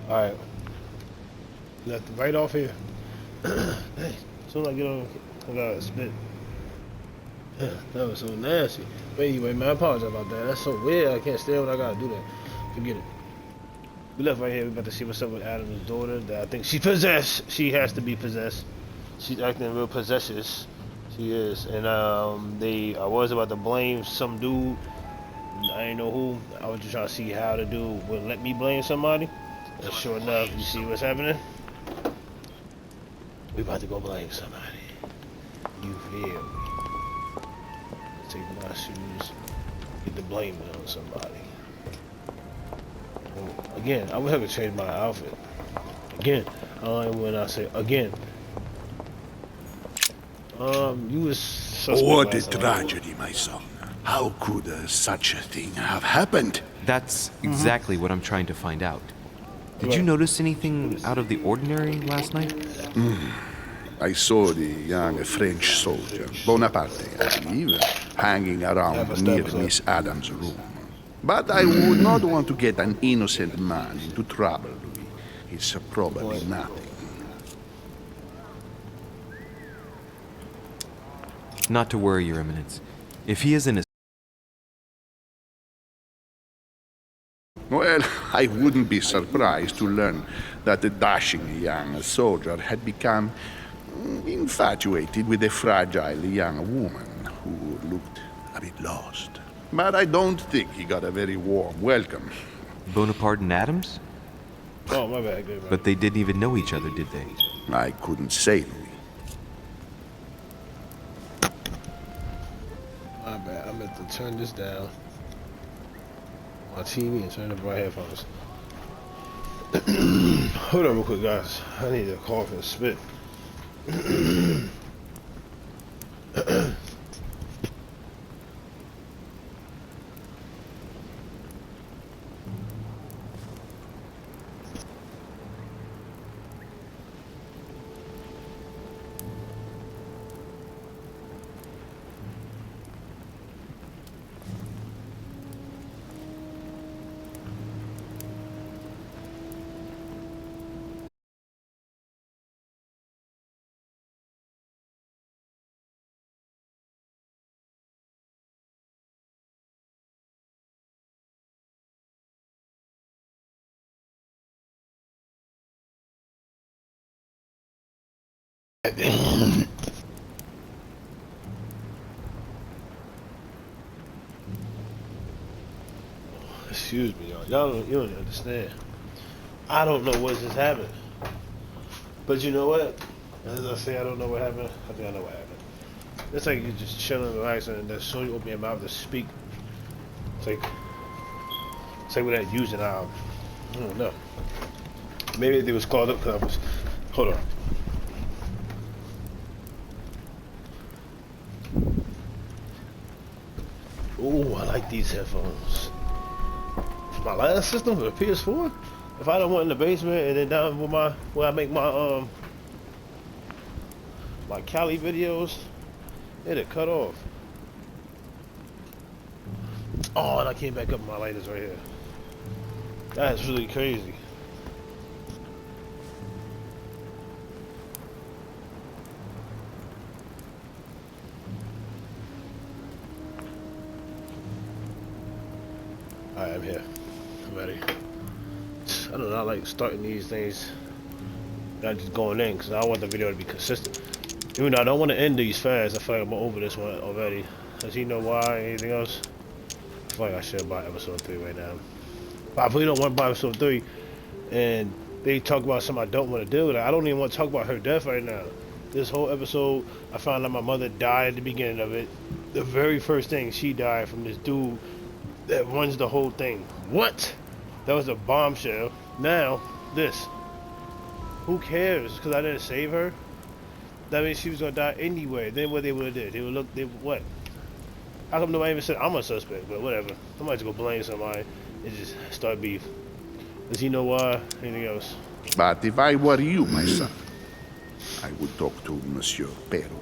Alright. Left right off here. Dang. As soon as I get on, I gotta spit. That was so nasty. But anyway, man, I apologize about that. That's so weird. I can't stand when I gotta do that. Forget it. We left right here. We about to see what's up with Adam's daughter. That I think she's possessed. She has to be possessed. She's acting real possessious. She is. And I was about to blame some dude. I ain't know who. I was just trying to see how the dude would let me blame somebody. And sure enough, you see what's happening? We about to go blame somebody. You feel me? Take my shoes, get the blame on somebody. Again, I would have to change my outfit. Again, I don't like when I say again. You was suspect. What a tragedy, my son. How could such a thing have happened? That's exactly what I'm trying to find out. Did you notice anything out of the ordinary last night? I saw the young French soldier, Bonaparte, I believe, hanging around near Miss Adams' room. But I would not want to get an innocent man into trouble, Louis. It's probably nothing. Not to worry, Your Eminence. If he is in a... Well, I wouldn't be surprised to learn that the dashing young soldier had become infatuated with a fragile young woman who looked a bit lost. But I don't think he got a very warm welcome. Bonaparte and Adams? Oh, my bad, good, man. But they didn't even know each other, did they? I couldn't say, Louis. My bad. I meant to turn this down. My TV and turn up my headphones. Hold on real quick, guys. I need to cough and spit. Excuse me, y'all. You don't understand. I don't know what just happened. But you know what? As I say, I don't know what happened. I think I know what happened. It's like you're just chilling and relaxing, and as soon as you open your mouth to speak, it's like without using I don't know. Maybe they was called up because I was. Hold on. Ooh, I like these headphones. My last system for the PS4. If I don't went in the basement and then down with where I make my my Cali videos, it'd cut off. Oh, and I came back up. My light is right here. That's really crazy. Alright, I'm here. I'm ready. I don't know, I like starting these things, not just going in, because I want the video to be consistent. Even though I don't want to end these fast, I feel like I'm over this one already. Does he know why? Anything else? I feel like I should buy episode 3 right now. But I really don't want to buy episode 3, and they talk about something I don't want to do. Like, I don't even want to talk about her death right now. This whole episode, I found out my mother died at the beginning of it. The very first thing, she died from this dude that runs the whole thing. What? That was a bombshell. Now, this. Who cares? Because I didn't save her? That means she was going to die anyway. Then what they would have did? They would look, what? How come nobody even said I'm a suspect? But whatever. I might just go blame somebody and just start beef. Does he know why? Anything else? But if I were you, my son, I would talk to Monsieur Peru.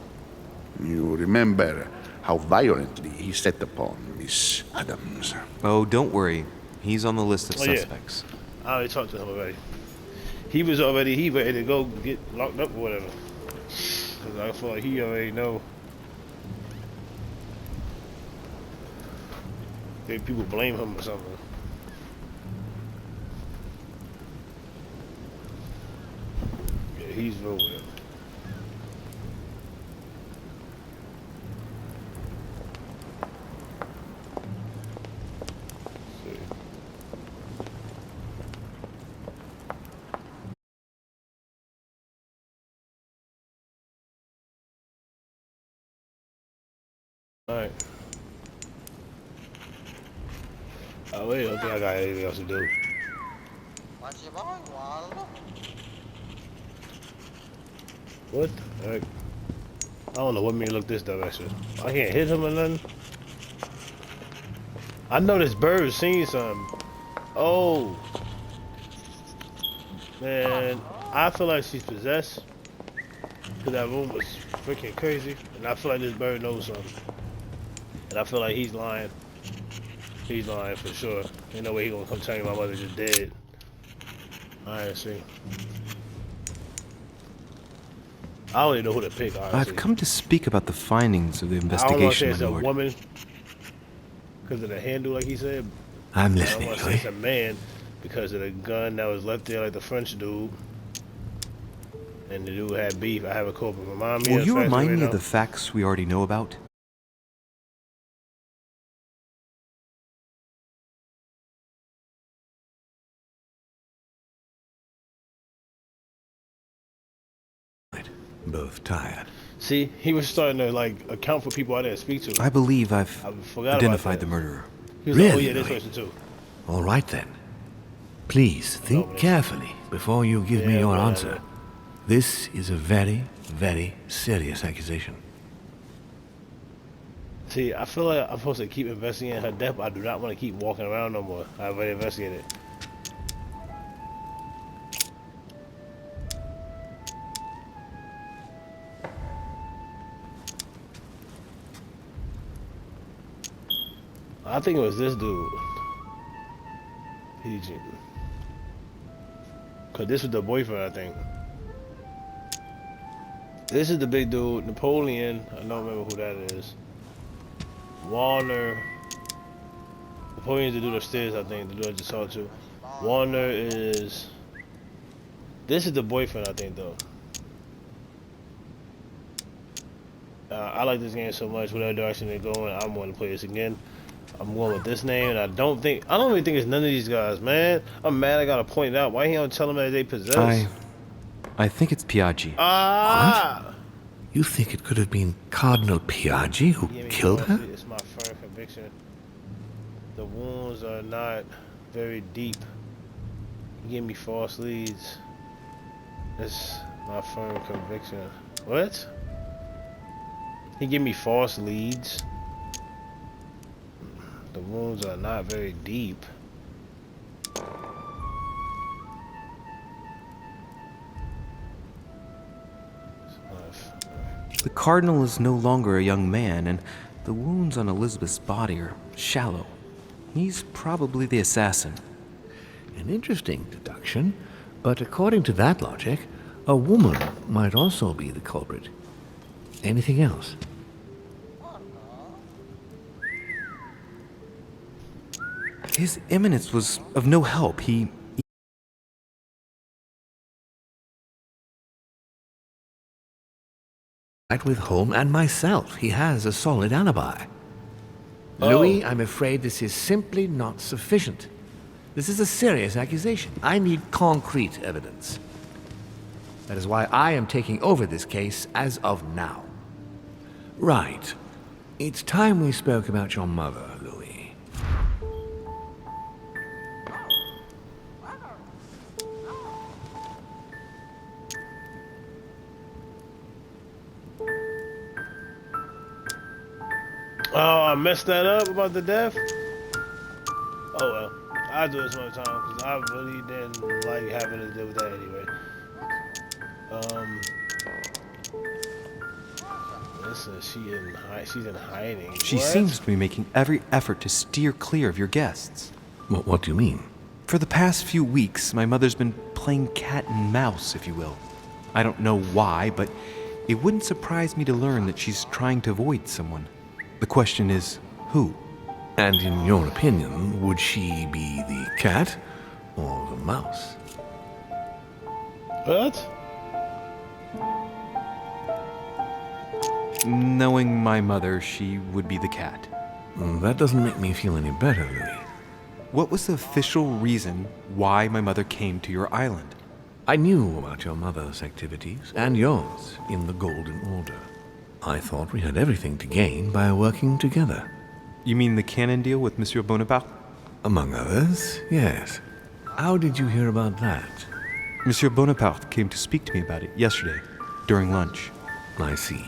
You remember how violently he set upon Miss Adams. Oh, don't worry. He's on the list of Oh, yeah. suspects. I already talked to him already. he ready to go get locked up or whatever. Cause I feel like he already know. Think people blame him or something. Yeah, he's real with it. Alright. Oh wait, I don't think I got anything else to do. What the heck? I don't know what made me look this direction. I can't hit him or nothing. I know this bird seen something. Oh. Man, I feel like she's possessed. Cause that room was freaking crazy. And I feel like this bird knows something. And I feel like he's lying. He's lying for sure. Ain't no way he gonna come tell me my mother just dead. Alright, see. I don't even know who to pick, honestly. I've come to speak about the findings of the I don't want to say investigation, it's my a lord. woman. Because of the handle, like he said. I'm I don't listening, want to say Louis. it's a man. Because of the gun that was left there, like the French dude. And the dude had beef. I have a corporate. Remind me Will of you facts remind right me of now. the facts we already know about? Both tired. See, he was starting to like account for people I didn't speak to. I believe I've I forgot identified about the that. murderer. He was like, oh Really, yeah, this Louis? person too. All right then. Please think No, but- carefully before you give me Yeah, your whatever. answer. This is a very, very serious accusation. See, I feel like I'm supposed to keep investigating her death, but I do not want to keep walking around no more. I've already investigated. I think it was this dude. PG. Cause this was the boyfriend, I think. This is the big dude, Napoleon. I don't remember who that is. Warner. Napoleon's the dude upstairs, I think. The dude I just saw too. Warner is. This is the boyfriend, I think, though. I like this game so much. Whatever direction they're going, I'm going to play this again. I'm going with this name, and I don't really think it's none of these guys, man. I'm mad I gotta point it out. Why he don't tell them that they possess? I think it's Piaggi. Ah! You think it could have been Cardinal Piaggi who Give me killed her? It's my firm conviction. The wounds are not very deep. He gave me false leads. That's my firm conviction. What? He gave me false leads. The wounds are not very deep. The Cardinal is no longer a young man, and the wounds on Elizabeth's body are shallow. He's probably the assassin. An interesting deduction, but according to that logic, a woman might also be the culprit. Anything else? His Eminence was of no help. He Right with Holm and myself. He has a solid alibi. Oh. Louis, I'm afraid this is simply not sufficient. This is a serious accusation. I need concrete evidence. That is why I am taking over this case as of now. Right. It's time we spoke about your mother, Louis. Oh, I messed that up about the death? Oh well. I'll do this one time because I really didn't like having to deal with that anyway. Listen, she's in hiding. She What? seems to be making every effort to steer clear of your guests. What do you mean? For the past few weeks, my mother's been playing cat and mouse, if you will. I don't know why, but it wouldn't surprise me to learn that she's trying to avoid someone. The question is, who? And in your opinion, would she be the cat or the mouse? What? Knowing my mother, she would be the cat. That doesn't make me feel any better, Louis. What was the official reason why my mother came to your island? I knew about your mother's activities and yours in the Golden Order. I thought we had everything to gain by working together. You mean the canon deal with Monsieur Bonaparte? Among others, yes. How did you hear about that? Monsieur Bonaparte came to speak to me about it yesterday, during lunch. I see.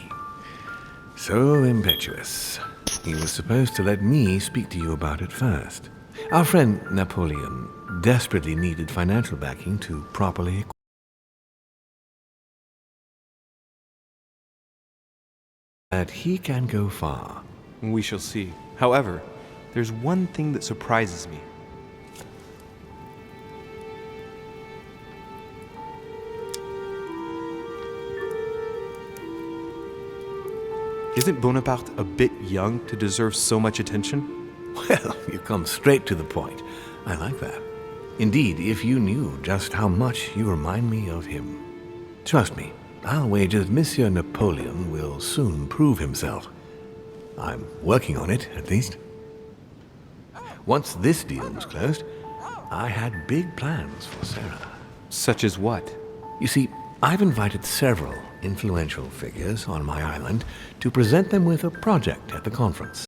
So impetuous. He was supposed to let me speak to you about it first. Our friend Napoleon desperately needed financial backing to properly equip. That he can go far. We shall see. However, there's one thing that surprises me. Isn't Bonaparte a bit young to deserve so much attention? Well, you come straight to the point. I like that. Indeed, if you knew just how much you remind me of him. Trust me, I'll wager that Monsieur Napoleon will soon prove himself. I'm working on it, at least. Once this deal was closed, I had big plans for Sarah. Such as what? You see, I've invited several influential figures on my island to present them with a project at the conference.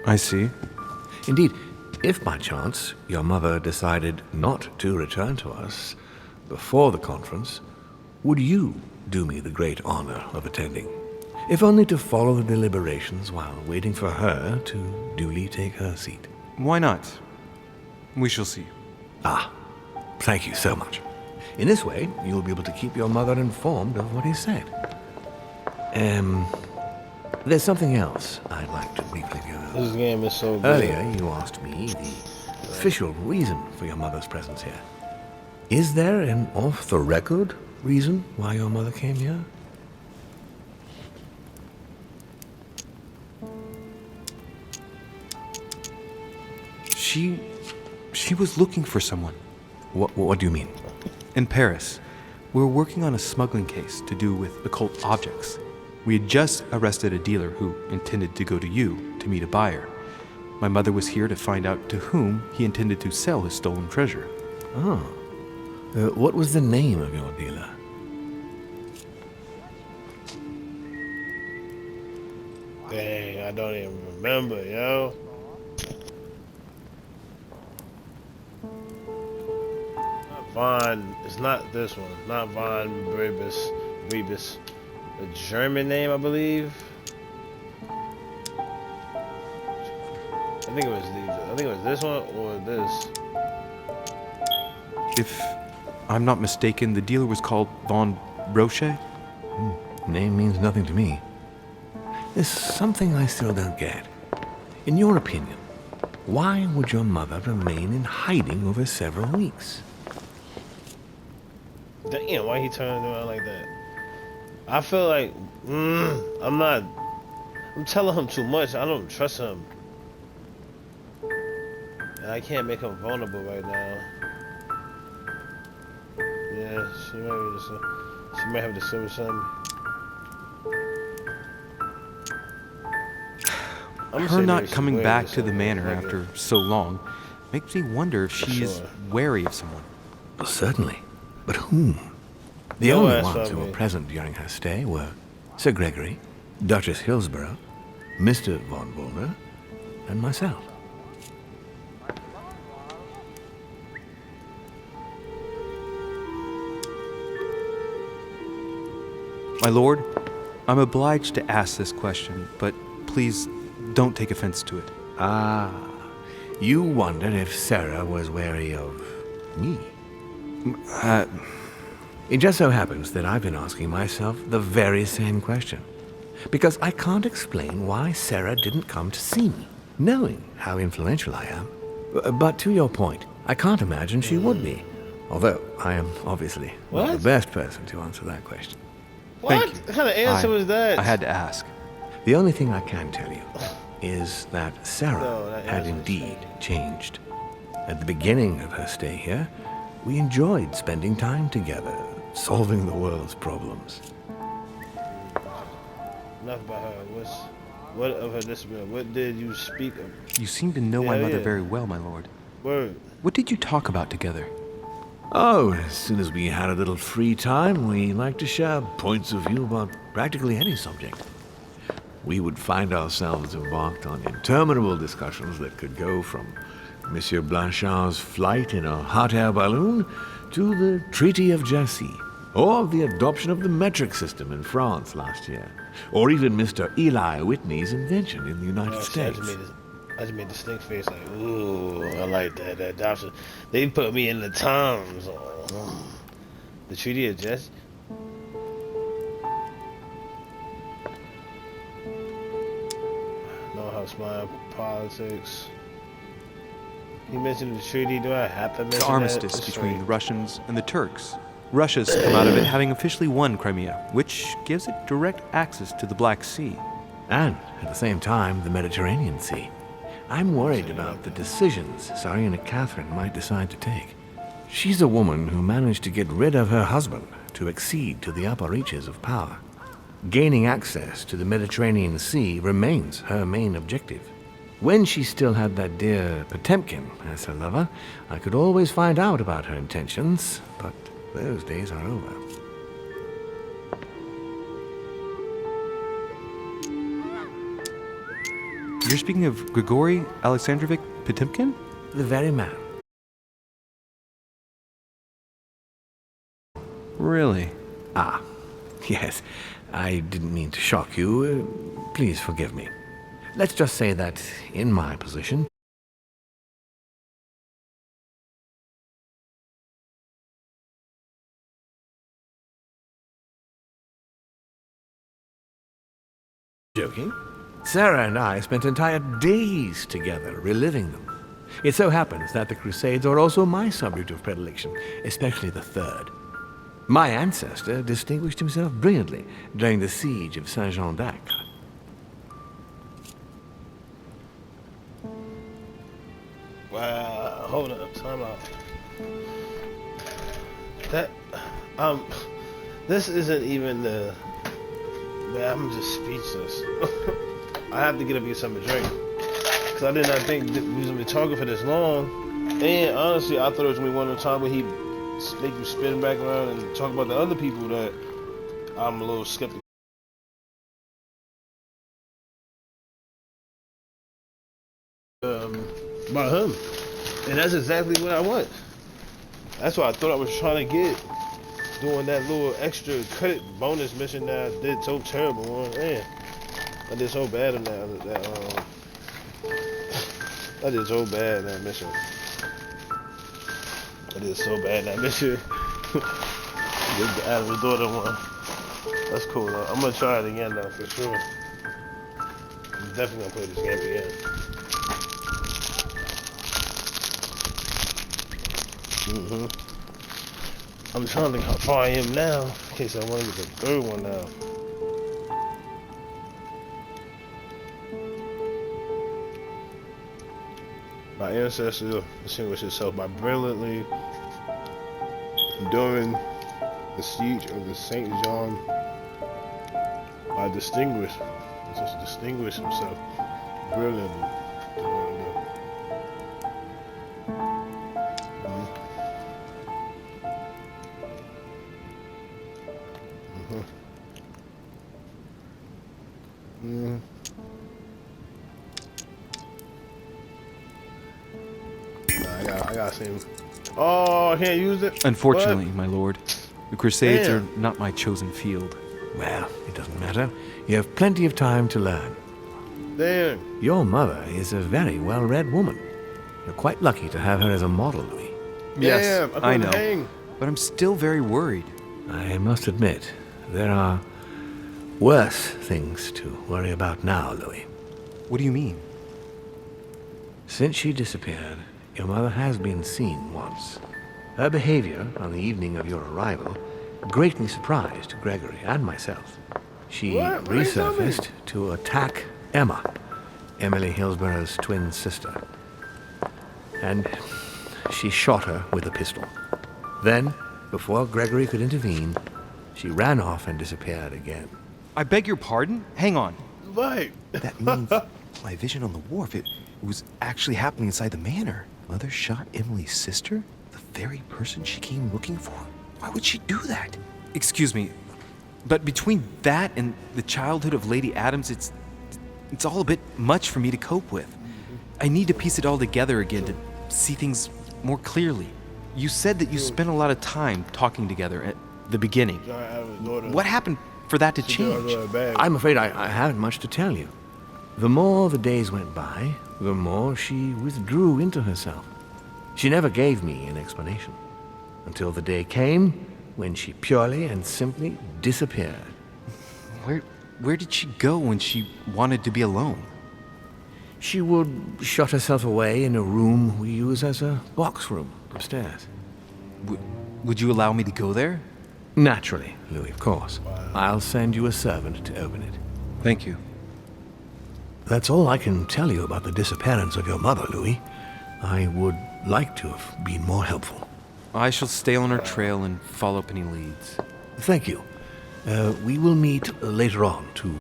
I see. Indeed, if by chance your mother decided not to return to us before the conference, would you do me the great honor of attending? If only to follow the deliberations while waiting for her to duly take her seat. Why not? We shall see. Ah, thank you so much. In this way, you'll be able to keep your mother informed of what he said. There's something else I'd like to briefly go over. This game is so good. Earlier, you asked me the official reason for your mother's presence here. Is there an off-the-record reason why your mother came here? She was looking for someone. What do you mean? In Paris, we were working on a smuggling case to do with occult objects. We had just arrested a dealer who intended to go to you to meet a buyer. My mother was here to find out to whom he intended to sell his stolen treasure. Oh. What was the name of your dealer? Dang, I don't even remember, yo. Not Von, it's not this one. Not Von Brebis. A German name, I believe. I think it was this one or this. If I'm not mistaken, the dealer was called Von Roche? Name means nothing to me. There's something I still don't get. In your opinion, why would your mother remain in hiding over several weeks? Damn, why he turning around like that? I feel like, I'm telling him too much. I don't trust him. And I can't make him vulnerable right now. Yeah, she might have to sit with something. Her not coming back to the manor after so long makes me wonder if she is wary of someone. Well, certainly. But whom? The only ones who were present during her stay were Sir Gregory, Duchess Hillsborough, Mr. von Wollner, and myself. My lord, I'm obliged to ask this question, but please don't take offense to it. Ah, you wondered if Sarah was wary of me. It just so happens that I've been asking myself the very same question. Because I can't explain why Sarah didn't come to see me, knowing how influential I am. But to your point, I can't imagine she would be. Although I am obviously not the best person to answer that question. What kind of answer was that? I had to ask. The only thing I can tell you is that Sarah had indeed changed. At the beginning of her stay here, we enjoyed spending time together, solving the world's problems. Enough about her. What of her discipline? What did you speak of? You seem to know my mother very well, my lord. Word. What did you talk about together? Oh, as soon as we had a little free time, we liked to share points of view about practically any subject. We would find ourselves embarked on interminable discussions that could go from Monsieur Blanchard's flight in a hot air balloon to the Treaty of Jassy, or the adoption of the metric system in France last year, or even Mr. Eli Whitney's invention in the United States. I just made the stink face like, ooh, I like that adoption. They put me in the Times. Oh, the Treaty of Jassy. Know how to smile politics. You mentioned the treaty. Do I have to mention The armistice between the Russians and the Turks. Russia's come out of it having officially won Crimea, which gives it direct access to the Black Sea. And, at the same time, the Mediterranean Sea. I'm worried about the decisions Tsarina Catherine might decide to take. She's a woman who managed to get rid of her husband to accede to the upper reaches of power. Gaining access to the Mediterranean Sea remains her main objective. When she still had that dear Potemkin as her lover, I could always find out about her intentions, but those days are over. You're speaking of Grigory Alexandrovich Potemkin? The very man. Really? Ah, yes. I didn't mean to shock you. Please forgive me. Let's just say that, in my position, joking? Sarah and I spent entire days together reliving them. It so happens that the Crusades are also my subject of predilection, especially the Third. My ancestor distinguished himself brilliantly during the siege of Saint-Jean d'Acre. Wow, hold up, time out. That, this isn't even the, man, I'm just speechless. I have to get up and get something to drink. Because I did not think that we was going to be talking for this long. And honestly, I thought it was going to be one of the time where he make you spin back around and talk about the other people that I'm a little skeptical. About him. And that's exactly what I want. That's what I thought I was trying to get. Doing that little extra credit bonus mission that I did so terrible on. Man, I did so bad in that I did so bad in that mission. I did so bad in that mission. The Adam's daughter one. That's cool though. I'm gonna try it again though, for sure. I'm definitely gonna play this game again. I'm trying to think how far I am now, in case I want to get the third one now. My ancestor distinguished itself by brilliantly during the siege of the Saint Jean. By distinguished himself brilliantly. I gotta see him. Oh, I can't use it? Unfortunately, What? my lord, the Crusades Damn. are not my chosen field. Well, it doesn't matter. You have plenty of time to learn. Damn. Your mother is a very well-read woman. You're quite lucky to have her as a model, Louis. Yes, Damn, I I couldn't know. hang. But I'm still very worried. I must admit, there are worse things to worry about now, Louis. What do you mean? Since she disappeared, your mother has been seen once. Her behavior on the evening of your arrival greatly surprised Gregory and myself. She What? What are you telling me? resurfaced to attack Emma, Emily Hillsborough's twin sister. And she shot her with a pistol. Then, before Gregory could intervene, she ran off and disappeared again. I beg your pardon? Hang on. Right. That means my vision on the wharf, it was actually happening inside the manor. Mother shot Emily's sister? The very person she came looking for? Why would she do that? Excuse me, but between that and the childhood of Lady Adams, it's all a bit much for me to cope with. I need to piece it all together again to see things more clearly. You said that you spent a lot of time talking together at the beginning. What happened for that to change? I'm afraid I haven't much to tell you. The more the days went by, the more she withdrew into herself. She never gave me an explanation, until the day came when she purely and simply disappeared. Where did she go when she wanted to be alone? She would shut herself away in a room we use as a box room upstairs. Would you allow me to go there? Naturally, Louis, of course. I'll send you a servant to open it. Thank you. That's all I can tell you about the disappearance of your mother, Louis. I would like to have been more helpful. I shall stay on her trail and follow up any leads. Thank you. We will meet later on, too.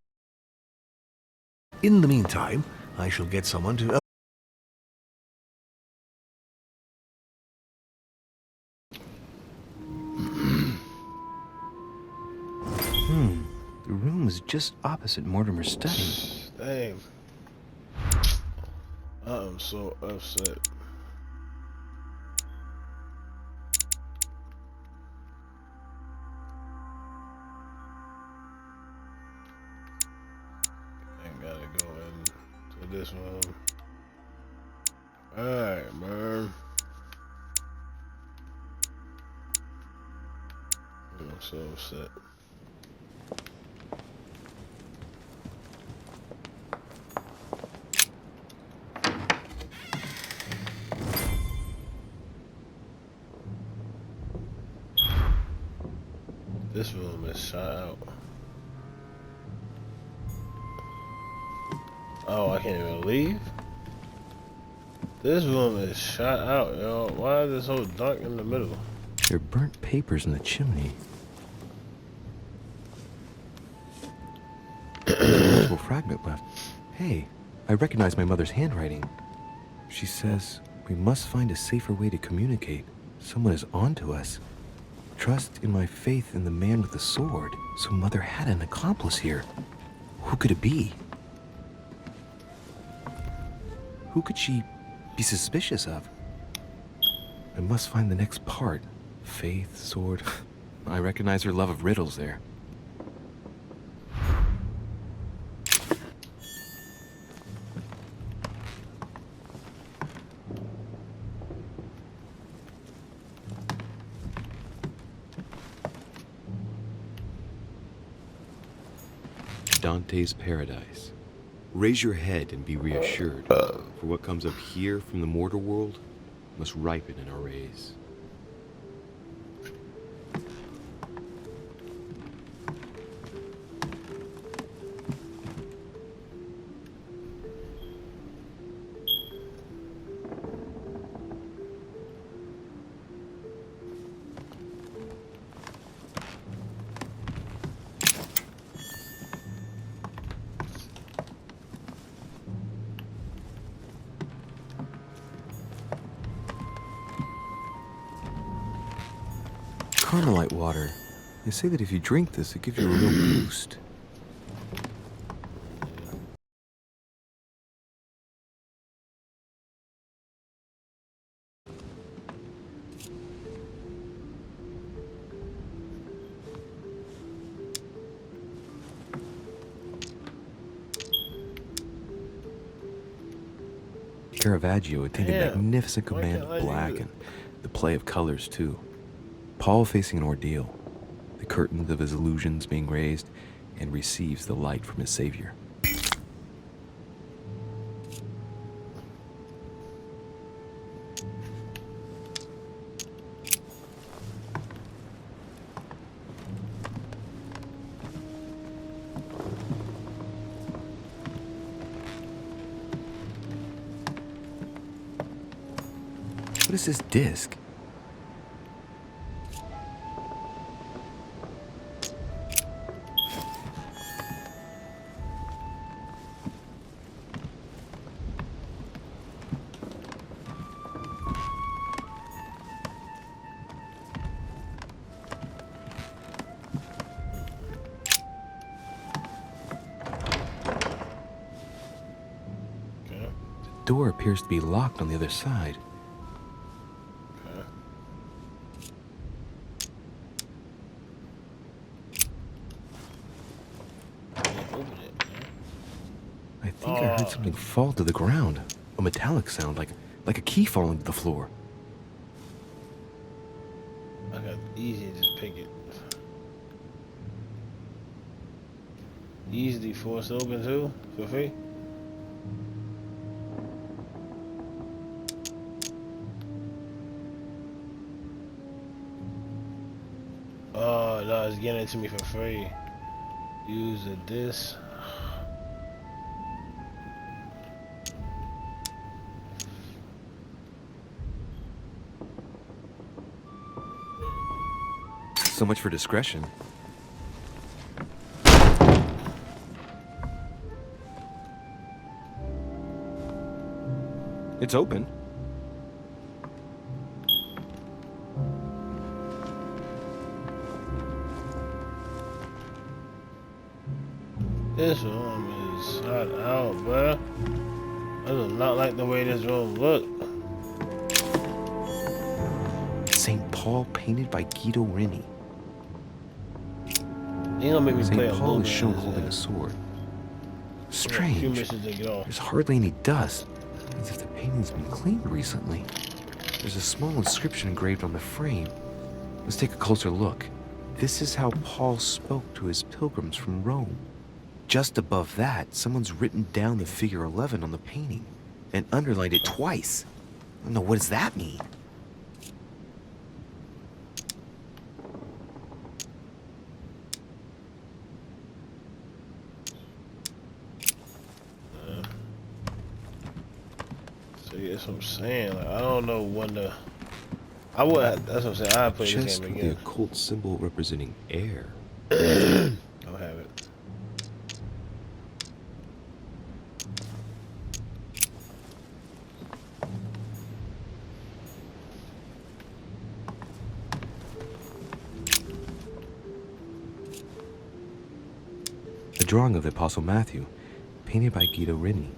In the meantime, I shall get someone to... The room was just opposite Mortimer's study. Damn. I am so upset. I gotta go into this one. Alright, man. I'm so upset. This room is shot out. Oh, I can't even leave? This room is shot out, yo. Why is it so dark in the middle? There are burnt papers in the chimney. There's a little fragment left. Hey, I recognize my mother's handwriting. She says, we must find a safer way to communicate. Someone is onto us. Trust in my faith in the man with the sword. So Mother had an accomplice here. Who could it be? Who could she be suspicious of? I must find the next part. Faith, sword. I recognize her love of riddles there. Dante's Paradise. Raise your head and be reassured, for what comes up here from the mortal world must ripen in our rays. Carmelite water. They say that if you drink this, it gives you a real boost. Caravaggio attained a magnificent command of black and the play of colors, too. Paul facing an ordeal. the curtains of his illusions being raised, and receives the light from his Savior. What is this disc? Okay. The door appears to be locked on the other side. Okay. Can't open it, man. I think I heard something fall to the ground. A metallic sound, like a key falling to the floor. I got easy to just pick it. Easily force open too, for free. Oh no, it's getting it to me for free. Use this. So much for discretion. It's open. This room is hot out, bruh. I do not like the way this room look. St. Paul painted by Guido Reni. You gonna make me play St. a Paul little is shown bit. holding a sword. A few Strange. missions to get off. There's hardly any dust, as if the painting's been cleaned recently. There's a small inscription engraved on the frame. Let's take a closer look. This is how Paul spoke to his pilgrims from Rome. Just above that, someone's written down the figure 11 on the painting and underlined it twice. I don't know, what does that mean? See, that's what I'm saying. Like, I don't know when to. I would. That's what I'm saying. I'd play this Chest game with the again. occult symbol representing air. I'll have it. A drawing of the Apostle Matthew, painted by Guido Reni.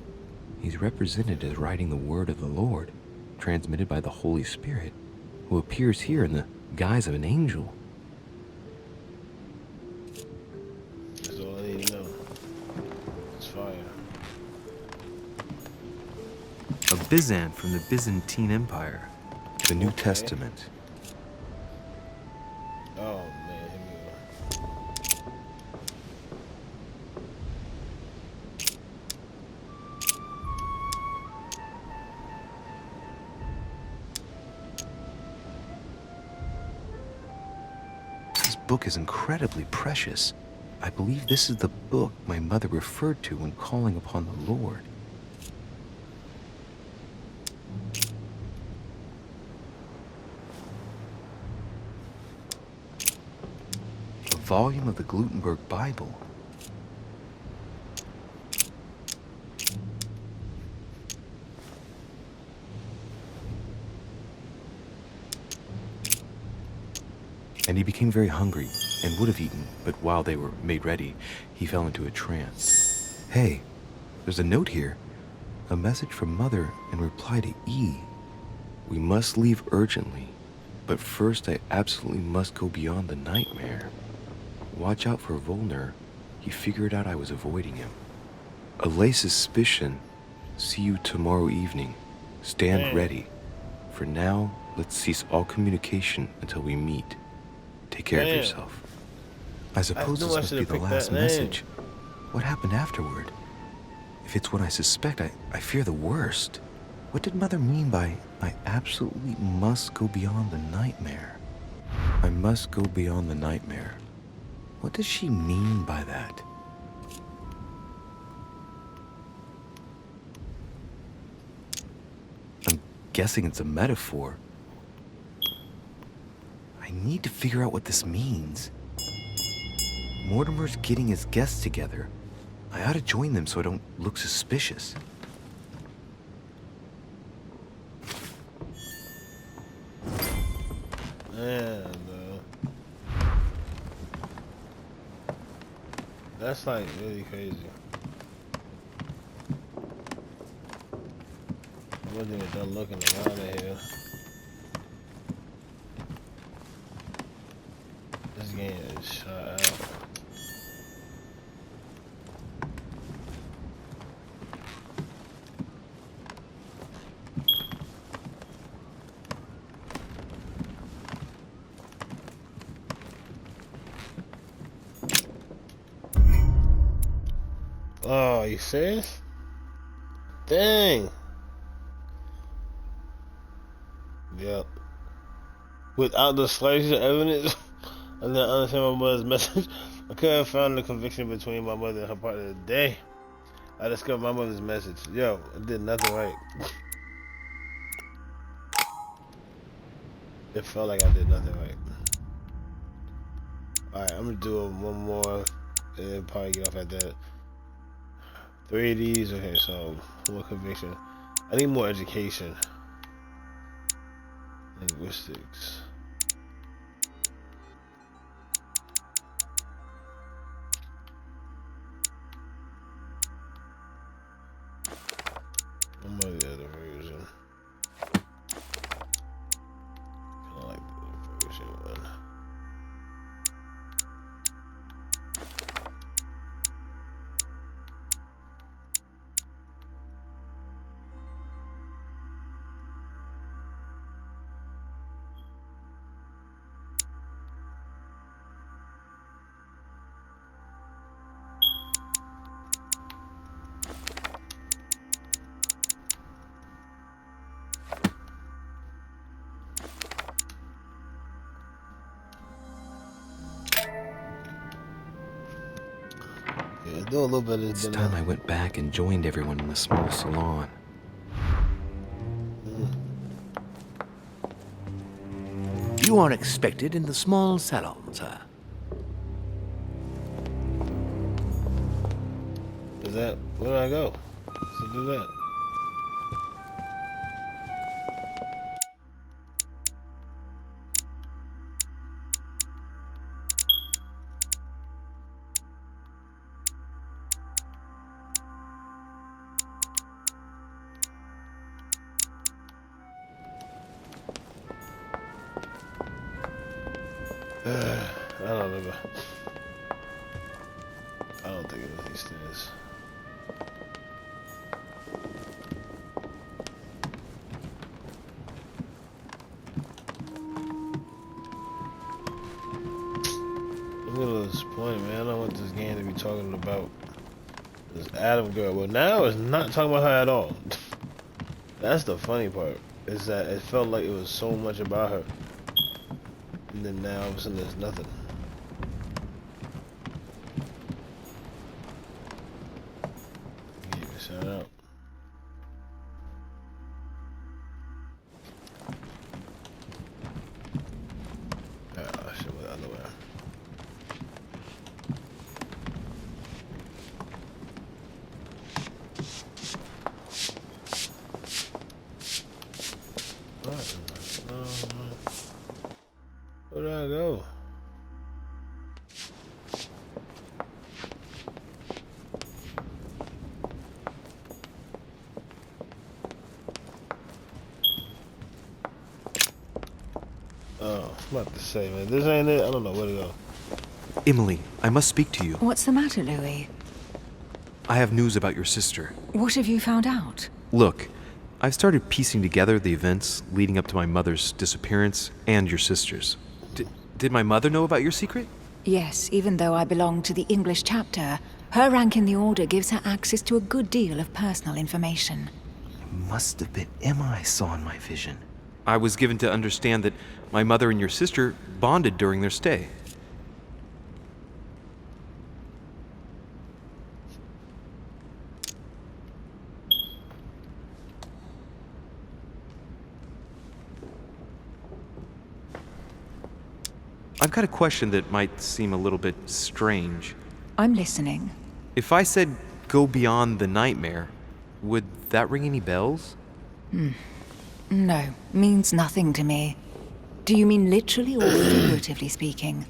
He's represented as writing the word of the Lord, transmitted by the Holy Spirit, who appears here in the guise of an angel. That's all I need to know. It's fire. A Byzant from the Byzantine Empire. The New Okay. Testament. Oh man, here we go. This book is incredibly precious. I believe this is the book my mother referred to when calling upon the Lord. A volume of the Gutenberg Bible. And he became very hungry and would have eaten, but while they were made ready, he fell into a trance. Hey, there's a note here. A message from Mother in reply to E. We must leave urgently, but first I absolutely must go beyond the nightmare. Watch out for Volner. He figured out I was avoiding him. Allay suspicion. See you tomorrow evening. Stand ready. For now, let's cease all communication until we meet. Take care of Damn. yourself. I suppose knew this I must be should've the picked last that name. message. What happened afterward? If it's what I suspect, I fear the worst. What did Mother mean by, I absolutely must go beyond the nightmare? I must go beyond the nightmare. What does she mean by that? I'm guessing it's a metaphor. I need to figure out what this means. Mortimer's getting his guests together. I ought to join them so I don't look suspicious. Man, that's like really crazy. I wasn't even done looking around in here. This game is shot out. Oh, you serious? Dang. Yep. Without the slightest evidence, I didn't understand my mother's message. I could have found the conviction between my mother and her partner today. I discovered my mother's message. Yo, I did nothing right. It felt like I did nothing right. Alright, I'm gonna do one more and then probably get off at that. 3 of these. Okay, so more conviction. I need more education. Linguistics. I'm gonna the other version. Kinda like the version one. Yeah, do a little bit of It's this. time I went back and joined everyone in the small salon. You are expected in the small salon, sir. Is that where do I go? So do that. I don't remember. I don't think it was these things. I'm a little disappointed, man. I don't want this game to be talking about this Adam girl. Well, now it's not talking about her at all. That's the funny part. Is that it felt like it was so much about her. And then now all of a sudden there's nothing. Give a shout out. Ah, shit, went the other way. What? Where did I go? Oh, I'm about to say, man, this ain't it. I don't know where to go. Emily, I must speak to you. What's the matter, Louis? I have news about your sister. What have you found out? Look, I've started piecing together the events leading up to my mother's disappearance and your sister's. Did my mother know about your secret? Yes, even though I belong to the English chapter, her rank in the Order gives her access to a good deal of personal information. Must have been Emma I saw in my vision. I was given to understand that my mother and your sister bonded during their stay. I've got a question that might seem a little bit strange. I'm listening. If I said go beyond the nightmare, would that ring any bells? No, means nothing to me. Do you mean literally or figuratively speaking?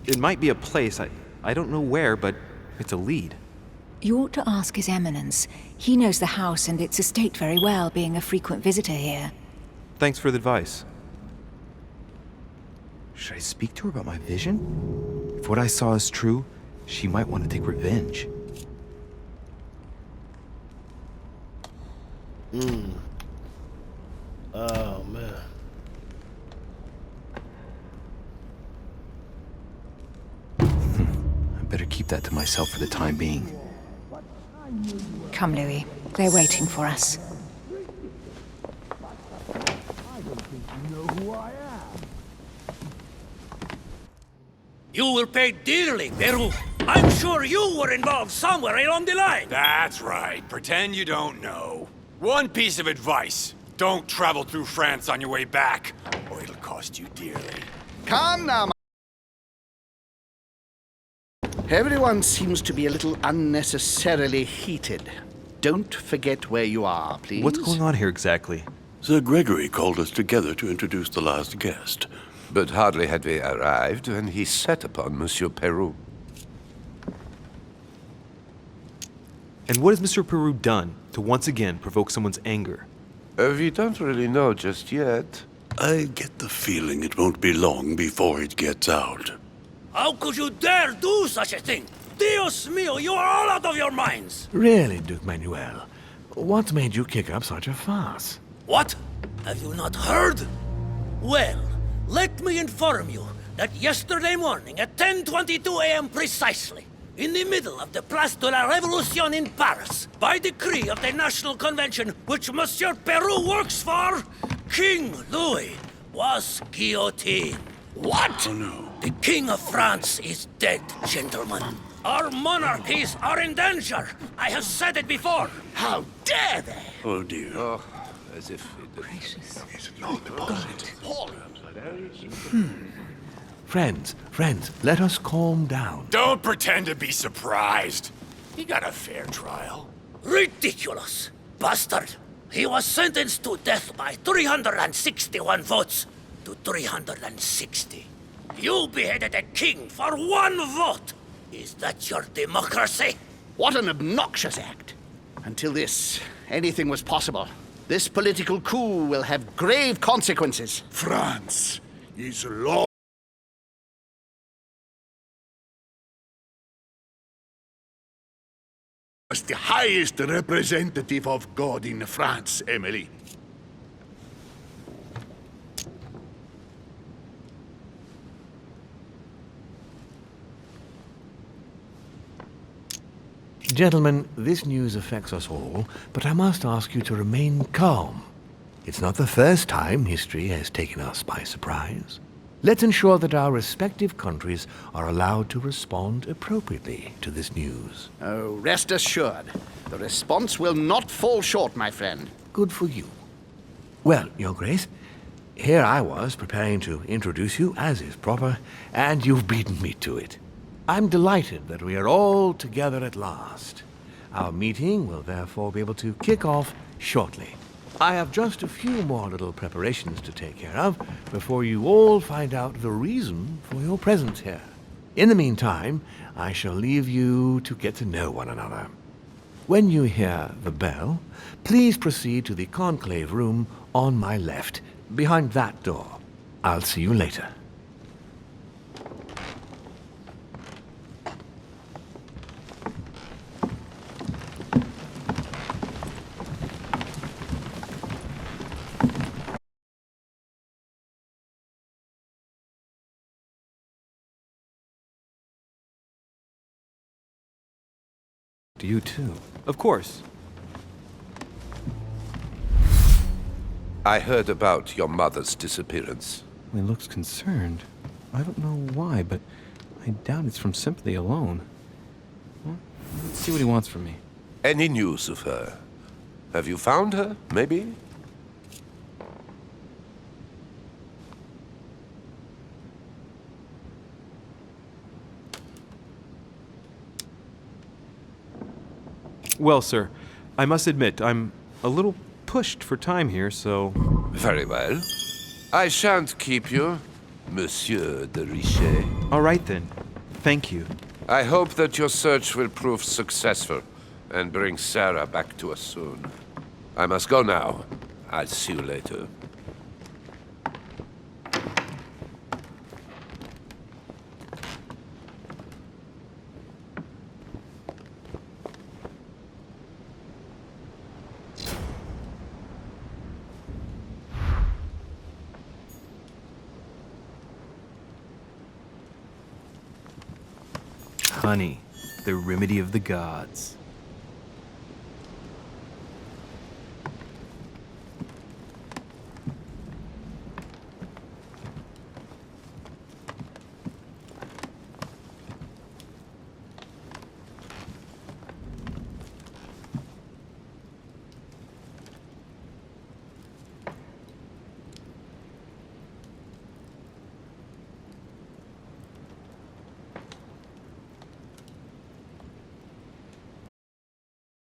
It might be a place, I don't know where, but it's a lead. You ought to ask His Eminence. He knows the house and its estate very well, being a frequent visitor here. Thanks for the advice. Should I speak to her about my vision? If what I saw is true, she might want to take revenge. Oh, man. I better keep that to myself for the time being. Come, Louis. They're waiting for us. You will pay dearly, Peru. I'm sure you were involved somewhere along the line. That's right. Pretend you don't know. One piece of advice. Don't travel through France on your way back, or it'll cost you dearly. Calm now, Everyone seems to be a little unnecessarily heated. Don't forget where you are, please. What's going on here exactly? Sir Gregory called us together to introduce the last guest. But hardly had we arrived when he set upon Monsieur Peru. And what has Mr. Peru done to once again provoke someone's anger? We don't really know just yet. I get the feeling it won't be long before it gets out. How could you dare do such a thing? Dios mío, you are all out of your minds! Really, Duke Manuel? What made you kick up such a fuss? What? Have you not heard? Well, let me inform you that yesterday morning at 10:22 a.m. precisely, in the middle of the Place de la Révolution in Paris, by decree of the National Convention which Monsieur Peru works for, King Louis was guillotined. What? Oh, no. The King of France is dead, gentlemen. Our monarchies are in danger. I have said it before. How dare they? Oh, dear. Oh, as if it... Friends, let us calm down. Don't pretend to be surprised. He got a fair trial. Ridiculous! Bastard! He was sentenced to death by 361 votes to 360. You beheaded a king for one vote! Is that your democracy? What an obnoxious act. Until this, anything was possible. This political coup will have grave consequences. France is lost. As the highest representative of God in France, Emily. Gentlemen, this news affects us all, but I must ask you to remain calm. It's not the first time history has taken us by surprise. Let's ensure that our respective countries are allowed to respond appropriately to this news. Oh, rest assured, the response will not fall short, my friend. Good for you. Well, Your Grace, here I was preparing to introduce you as is proper, and you've beaten me to it. I'm delighted that we are all together at last. Our meeting will therefore be able to kick off shortly. I have just a few more little preparations to take care of before you all find out the reason for your presence here. In the meantime, I shall leave you to get to know one another. When you hear the bell, please proceed to the conclave room on my left, behind that door. I'll see you later. to you too. Of course. I heard about your mother's disappearance. He looks concerned. I don't know why, but I doubt it's from sympathy alone. Well, let's see what he wants from me. Any news of her? Have you found her, maybe? Well, sir, I must admit, I'm a little pushed for time here, so... Very well. I shan't keep you, Monsieur de Richet. All right, then. Thank you. I hope that your search will prove successful and bring Sarah back to us soon. I must go now. I'll see you later. Honey, the remedy of the gods.